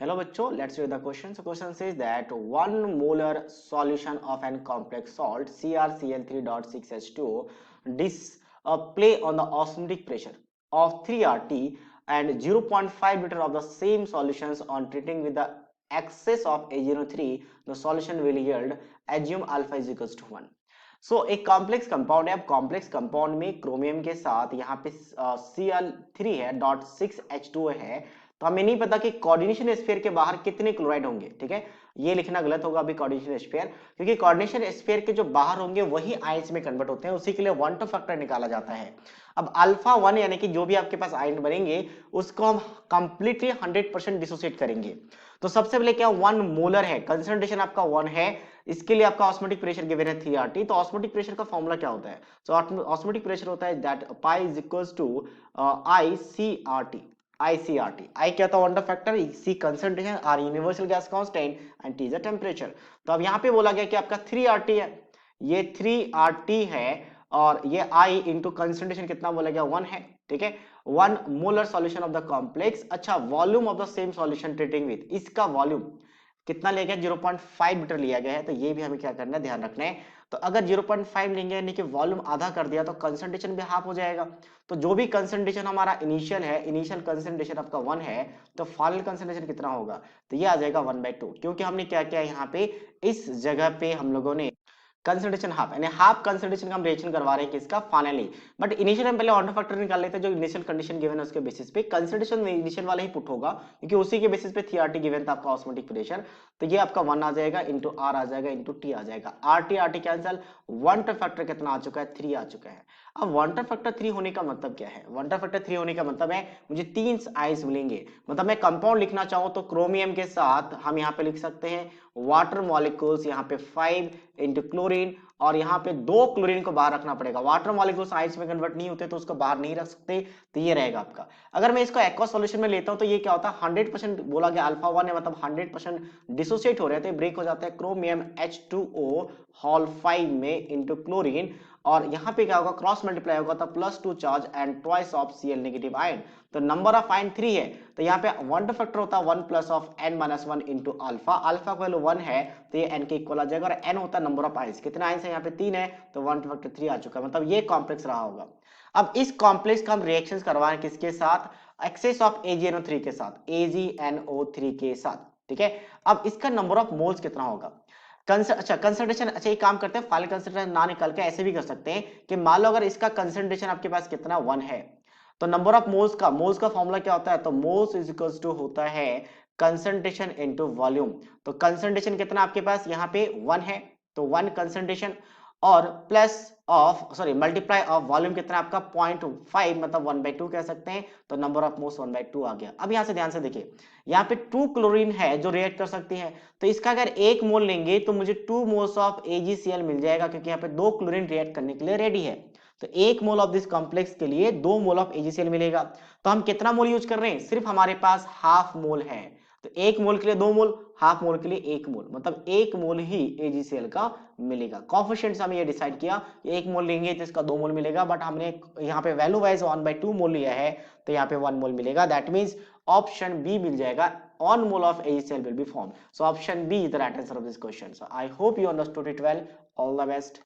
Hello बच्चों, let's read the question. So question says that 1 molar solution of an complex salt CrCl3.6H2O display on the osmotic pressure of 3 RT and 0.5 liter of the same solutions on treating with the excess of A03, the solution will yield assume alpha is equals to 1. सो एक complex compound है। अब complex compound में chromium के साथ यहाँ पे Cl3 है .6H2O है, तो हमें नहीं पता कि कोऑर्डिनेशन स्फीयर के बाहर कितने क्लोराइड होंगे। ठीक है, ये लिखना गलत होगा अभी कोऑर्डिनेशन स्फीयर, क्योंकि कोऑर्डिनेशन स्फीयर के जो बाहर होंगे वही आयंस में कन्वर्ट होते हैं, उसी के लिए वन टू फैक्टर निकाला जाता है। अब अल्फा 1 यानी कि जो भी आपके पास आयन बनेंगे उसको हम कंप्लीटली 100% डिसोसिएट करेंगे। तो सबसे पहले क्या 1 मोलर है, कंसंट्रेशन आपका 1 है, इसके लिए आपका ऑस्मोटिक प्रेशर गिवन है 3 RT। तो ऑस्मोटिक प्रेशर का फॉर्मूला क्या होता है? सो ऑस्मोटिक प्रेशर होता है that pi is equals to ICRT। ICRT, I क्या था wonder factor, C concentration, R universal gas constant and T is the temperature. तो अब यहाँ पे बोला गया कि आपका 3 RT है, ये 3 RT है और ये I इंटू कंसंट्रेशन कितना बोला गया 1 है। ठीक है, 1 molar solution of the complex. अच्छा, volume of the same solution treating with, इसका वॉल्यूम कितना लिया गया 0.5 लीटर लिया गया है, तो ये भी हमें क्या करना है, ध्यान रखना है। तो अगर 0.5 लेंगे यानी कि वॉल्यूम आधा कर दिया तो कंसंट्रेशन भी हाफ हो जाएगा। तो जो भी कंसंट्रेशन हमारा इनिशियल है, इनिशियल कंसंट्रेशन आपका 1 है, तो फाइनल कंसंट्रेशन कितना होगा, तो ये आ जाएगा 1/2, क्योंकि हमने क्या किया यहाँ पे इस जगह पे हम लोगों ने कंसंट्रेशन हाफ, यानी हाफ कंसंट्रेशन का हम रिएक्शन करवा रहे हैं किसका, फाइनली। बट इनिशियल हम पहले ऑर्डर फैक्टर निकाल लेते हैं, जो इनिशियल कंडीशन गिवन है उसके बेसिस पे कंसंट्रेशन में इनिशियल वाला ही पुट होगा, क्योंकि उसी के बेसिस पे 3 RT गिवन था आपका ऑस्मोटिक प्रेशर। तो ये आपका 1 आ जाएगा इंटू R आ जाएगा इंटू T आ जाएगा, RT RT cancel, one term factor कितना आ चुका है, 3 आ चुका है। अब वन टर्म फैक्टर 3 होने का मतलब क्या है, वन टर्म फैक्टर 3 होने का मतलब है मुझे 3 आइंस मिलेंगे। मतलब मैं कंपाउंड लिखना चाहूं तो क्रोमियम के साथ हम यहाँ पे लिख सकते हैं वाटर मॉलिक्यूल्स, यहाँ पे 5 इंटू क्लोरीन, और यहाँ पे 2 क्लोरीन को बाहर रखना पड़ेगा। वाटर मॉलिक्यूल्स आइंस में कन्वर्ट नहीं होते तो उसको बाहर नहीं रख सकते, तो ये रहेगा आपका। अगर मैं इसको एक्वा सॉल्यूशन में लेता हूं तो ये क्या होता है, 100% बोला गया अल्फा 1 है, मतलब 100% डिसोसिएट हो रहे थे, ब्रेक हो जाता है क्रोमियम H2O हॉल 5 में इंटू क्लोरीन, और यहाँ पे क्या होगा, क्रॉस मल्टीप्लाई होगा तो +2 charge and twice of Cl negative ion. तो नंबर ऑफ आयन 3 है, तो यहाँ पे वन फैक्टर होता है 1 plus of n-1 into alpha, alpha का वैल्यू 1 है तो ये n के इक्वल आ जाएगा, और n होता है नंबर ऑफ आयंस, कितने आयंस है यहाँ पे 3 है, तो 1 फैक्टर 3 आ चुका है, मतलब ये कॉम्प्लेक्स रहा होगा। अब इस कॉम्प्लेक्स का हम रिएक्शंस करवाएं किसके साथ, एक्सेस ऑफ AgNO3 के साथ, AgNO3 के साथ। ठीक है, अब इसका नंबर ऑफ मोल्स कितना होगा, कंसंट्रेशन, अच्छा एक काम करते हैं, फाइनल कंसंट्रेशन ना निकाल के ऐसे भी कर सकते हैं कि मान लो अगर इसका कंसंट्रेशन आपके पास कितना 1 है, तो नंबर ऑफ मोल्स का फॉर्मूला क्या होता है, तो मोल्स इज इक्वल्स टू होता है कंसंट्रेशन इनटू वॉल्यूम। तो कंसंट्रेशन कितना आपके पास यहाँ पे 1 है, तो 1 कंसंट्रेशन, और plus of sorry multiply of volume कितना आपका 0.5, मतलब 1/2 कह सकते हैं, तो नंबर ऑफ मोल्स 1/2 आ गया। अब यहाँ से ध्यान से देखिए, यहाँ पे 2 क्लोरीन है जो रिएक्ट कर सकती है, तो इसका अगर 1 मोल लेंगे तो मुझे 2 मोल्स ऑफ AgCl मिल जाएगा, क्योंकि यहाँ पे 2 क्लोरीन रिएक्ट करने के लिए रेडी है। तो 1 मोल ऑफ दिस कॉम्प्लेक्स के लिए 2 मोल ऑफ AgCl मिलेगा। तो हम कितना मोल यूज कर रहे हैं, सिर्फ हमारे पास हाफ मोल है, तो 1 मोल के लिए 2 मोल, हाफ मोल के लिए 1 मोल, मतलब 1 मोल ही AgCl का मिलेगा। कोएफिशिएंट्स हमने ये डिसाइड किया, 1 मोल लेंगे तो इसका 2 मोल मिलेगा, बट हमने यहाँ पे वैल्यू वाइज 1/2 मोल लिया है, तो यहाँ पे 1 मोल मिलेगा। दैट मींस ऑप्शन बी मिल जाएगा, 1 mole of AgCl will be formed. So option B is the right answer of this question. So I hope you understood it well. All the best.